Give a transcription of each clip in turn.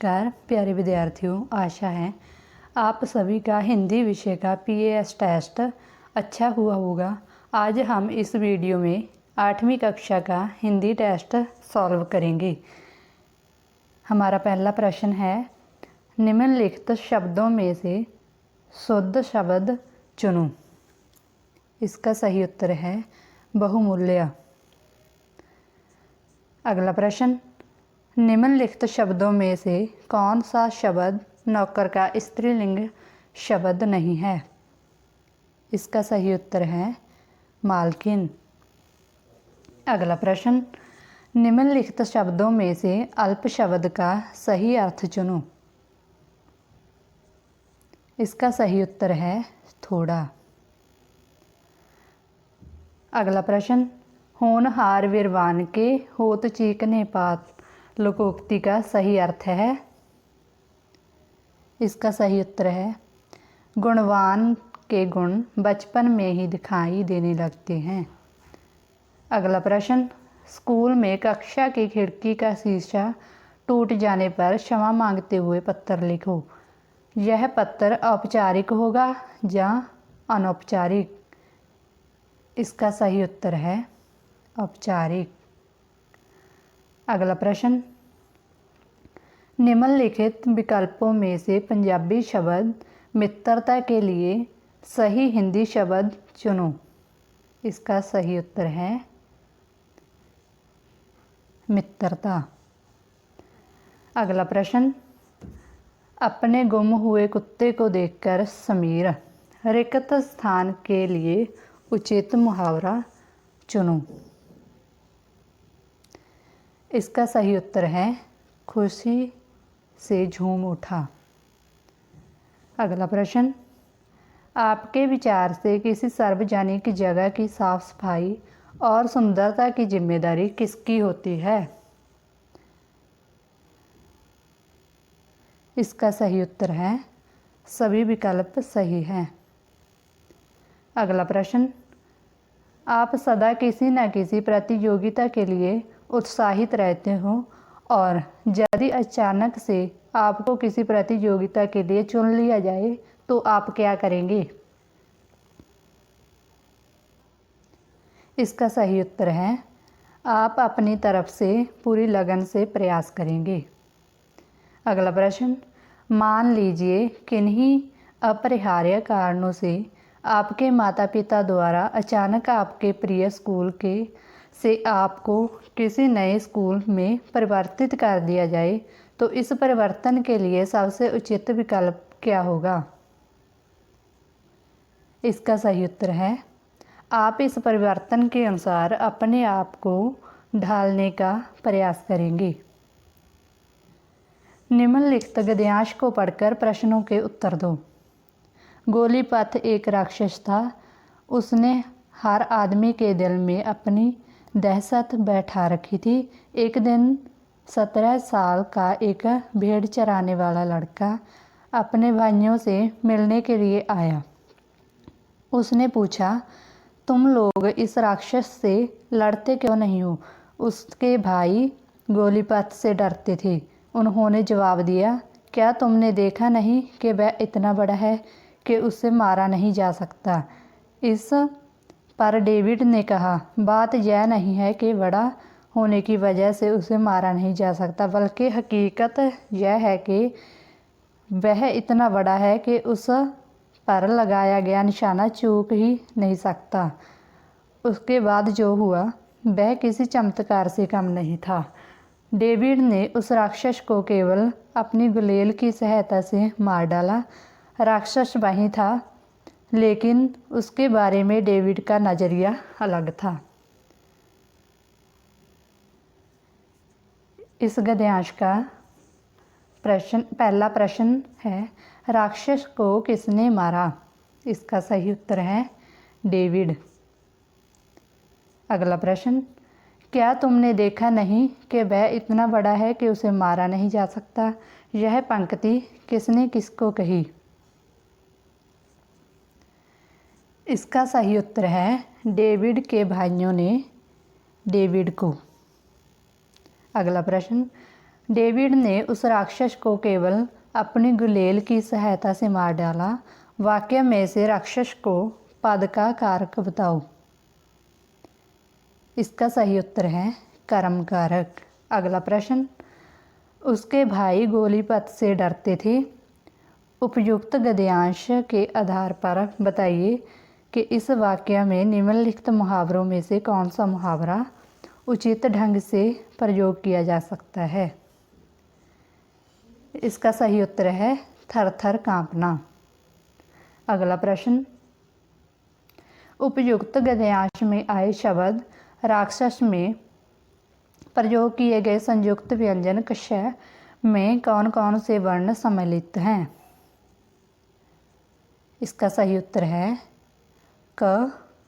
नमस्कार प्यारे विद्यार्थियों, आशा है आप सभी का हिंदी विषय का PAS टेस्ट अच्छा हुआ होगा। आज हम इस वीडियो में 8वीं कक्षा का हिंदी टेस्ट सॉल्व करेंगे। हमारा पहला प्रश्न है, निम्नलिखित शब्दों में से शुद्ध शब्द चुनो। इसका सही उत्तर है बहुमूल्य। अगला प्रश्न, निम्नलिखित शब्दों में से कौन सा शब्द नौकर का स्त्रीलिंग शब्द नहीं है? इसका सही उत्तर है मालकिन। अगला प्रश्न, निम्नलिखित शब्दों में से अल्प शब्द का सही अर्थ चुनो। इसका सही उत्तर है थोड़ा। अगला प्रश्न, होनहार वीरवान के होत चीकने पात लोकोक्ति का सही अर्थ है? इसका सही उत्तर है गुणवान के गुण बचपन में ही दिखाई देने लगते हैं। अगला प्रश्न, स्कूल में कक्षा की खिड़की का शीशा टूट जाने पर क्षमा मांगते हुए पत्र लिखो। यह पत्र औपचारिक होगा या अनौपचारिक? इसका सही उत्तर है औपचारिक। अगला प्रश्न, निम्नलिखित विकल्पों में से पंजाबी शब्द मित्रता के लिए सही हिंदी शब्द चुनो। इसका सही उत्तर है मित्रता। अगला प्रश्न, अपने गुम हुए कुत्ते को देखकर समीर रिक्त स्थान के लिए उचित मुहावरा चुनो। इसका सही उत्तर है खुशी से झूम उठा। अगला प्रश्न, आपके विचार से किसी सार्वजनिक जगह की साफ सफाई और सुंदरता की जिम्मेदारी किसकी होती है? इसका सही उत्तर है सभी विकल्प सही हैं। अगला प्रश्न, आप सदा किसी न किसी प्रतियोगिता के लिए उत्साहित रहते हो और यदि अचानक से आपको किसी प्रतियोगिता के लिए चुन लिया जाए तो आप क्या करेंगे? इसका सही उत्तर है आप अपनी तरफ से पूरी लगन से प्रयास करेंगे। अगला प्रश्न, मान लीजिए किन्हीं अपरिहार्य कारणों से आपके माता पिता द्वारा अचानक आपके प्रिय स्कूल के से आपको किसी नए स्कूल में परिवर्तित कर दिया जाए तो इस परिवर्तन के लिए सबसे उचित विकल्प क्या होगा? इसका सही उत्तर है आप इस परिवर्तन के अनुसार अपने आप को ढालने का प्रयास करेंगे। निम्नलिखित गद्यांश को पढ़कर प्रश्नों के उत्तर दो। गोलीपथ एक राक्षस था। उसने हर आदमी के दिल में अपनी दहशत बैठा रखी थी। एक दिन 17 साल का एक भेड़ चराने वाला लड़का अपने भाइयों से मिलने के लिए आया। उसने पूछा, तुम लोग इस राक्षस से लड़ते क्यों नहीं हो? उसके भाई गोलीपथ से डरते थे। उन्होंने जवाब दिया, क्या तुमने देखा नहीं कि वह इतना बड़ा है कि उसे मारा नहीं जा सकता? इस पर डेविड ने कहा, बात यह नहीं है कि बड़ा होने की वजह से उसे मारा नहीं जा सकता, बल्कि हकीकत यह है कि वह इतना बड़ा है कि उस पर लगाया गया निशाना चूक ही नहीं सकता। उसके बाद जो हुआ वह किसी चमत्कार से कम नहीं था। डेविड ने उस राक्षस को केवल अपनी गुलेल की सहायता से मार डाला। राक्षस वही था, लेकिन उसके बारे में डेविड का नज़रिया अलग था। इस गद्यांश का पहला प्रश्न है, राक्षस को किसने मारा? इसका सही उत्तर है डेविड। अगला प्रश्न, क्या तुमने देखा नहीं कि वह इतना बड़ा है कि उसे मारा नहीं जा सकता? यह पंक्ति किसने किसको कही? इसका सही उत्तर है डेविड के भाइयों ने डेविड को। अगला प्रश्न, डेविड ने उस राक्षस को केवल अपनी गुलेल की सहायता से मार डाला। वाक्य में से राक्षस को पद का कारक बताओ। इसका सही उत्तर है कर्म कारक। अगला प्रश्न, उसके भाई गोलीपत से डरते थे। उपयुक्त गद्यांश के आधार पर बताइए कि इस वाक्य में निम्नलिखित मुहावरों में से कौन सा मुहावरा उचित ढंग से प्रयोग किया जा सकता है। इसका सही उत्तर है थर थर कांपना। अगला प्रश्न, उपयुक्त गद्यांश में आए शब्द राक्षस में प्रयोग किए गए संयुक्त व्यंजन क में कौन कौन से वर्ण सम्मिलित हैं। इसका सही उत्तर है क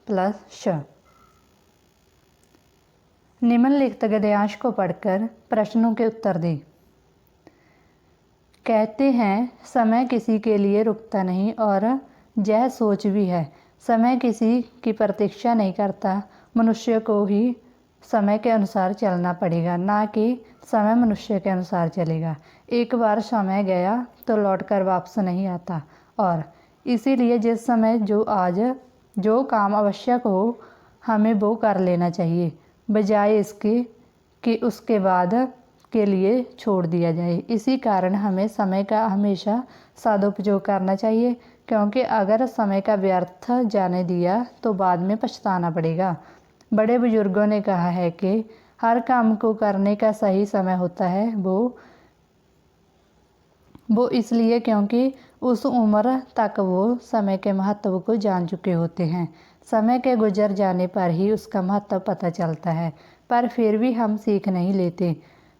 प्लस श। निम्नलिखित गद्यांश को पढ़कर प्रश्नों के उत्तर दें। कहते हैं समय किसी के लिए रुकता नहीं और यह सोच भी है। समय किसी की प्रतीक्षा नहीं करता। मनुष्य को ही समय के अनुसार चलना पड़ेगा, ना कि समय मनुष्य के अनुसार चलेगा। एक बार समय गया तो लौटकर वापस नहीं आता और इसीलिए जिस समय जो काम आवश्यक हो हमें वो कर लेना चाहिए, बजाय इसके कि उसके बाद के लिए छोड़ दिया जाए। इसी कारण हमें समय का हमेशा सदुपयोग करना चाहिए, क्योंकि अगर समय का व्यर्थ जाने दिया तो बाद में पछताना पड़ेगा। बड़े बुजुर्गों ने कहा है कि हर काम को करने का सही समय होता है। वो इसलिए क्योंकि उस उम्र तक वो समय के महत्व को जान चुके होते हैं। समय के गुजर जाने पर ही उसका महत्व पता चलता है, पर फिर भी हम सीख नहीं लेते।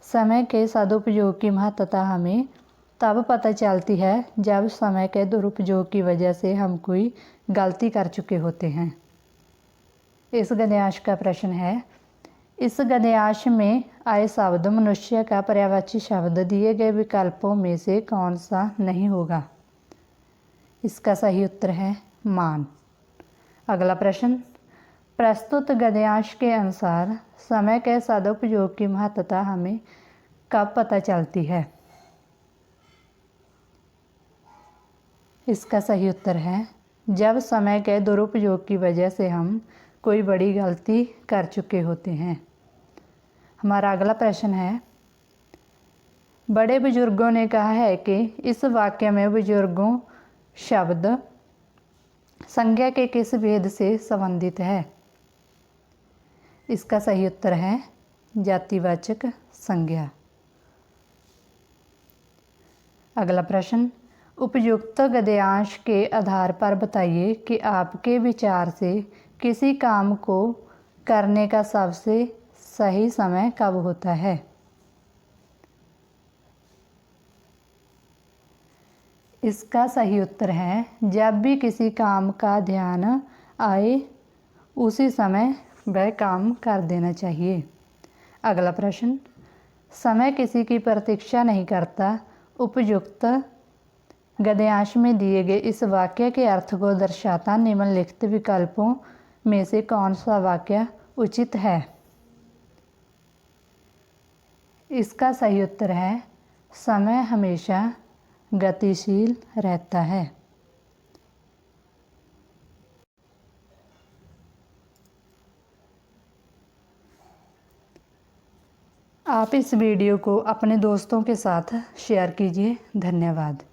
समय के सदुपयोग की महत्ता हमें तब पता चलती है जब समय के दुरुपयोग की वजह से हम कोई गलती कर चुके होते हैं। इस गद्यांश का प्रश्न है, इस गद्यांश में आए शब्द मनुष्य का पर्यायवाची शब्द दिए गए विकल्पों में से कौन सा नहीं होगा। इसका सही उत्तर है मान। अगला प्रश्न, प्रस्तुत गद्यांश के अनुसार समय के सदुपयोग की महत्ता हमें कब पता चलती है। इसका सही उत्तर है जब समय के दुरुपयोग की वजह से हम कोई बड़ी गलती कर चुके होते हैं। हमारा अगला प्रश्न है, बड़े बुजुर्गों ने कहा है कि इस वाक्य में बुजुर्गों शब्द संज्ञा के किस भेद से संबंधित है। इसका सही उत्तर है जातिवाचक संज्ञा। अगला प्रश्न, उपयुक्त गद्यांश के आधार पर बताइए कि आपके विचार से किसी काम को करने का सबसे सही समय कब होता है। इसका सही उत्तर है जब भी किसी काम का ध्यान आए उसी समय वह काम कर देना चाहिए। अगला प्रश्न, समय किसी की प्रतीक्षा नहीं करता। उपयुक्त गद्यांश में दिए गए इस वाक्य के अर्थ को दर्शाता निम्नलिखित विकल्पों में से कौन सा वाक्य उचित है। इसका सही उत्तर है समय हमेशा गतिशील रहता है। आप इस वीडियो को अपने दोस्तों के साथ शेयर कीजिए। धन्यवाद।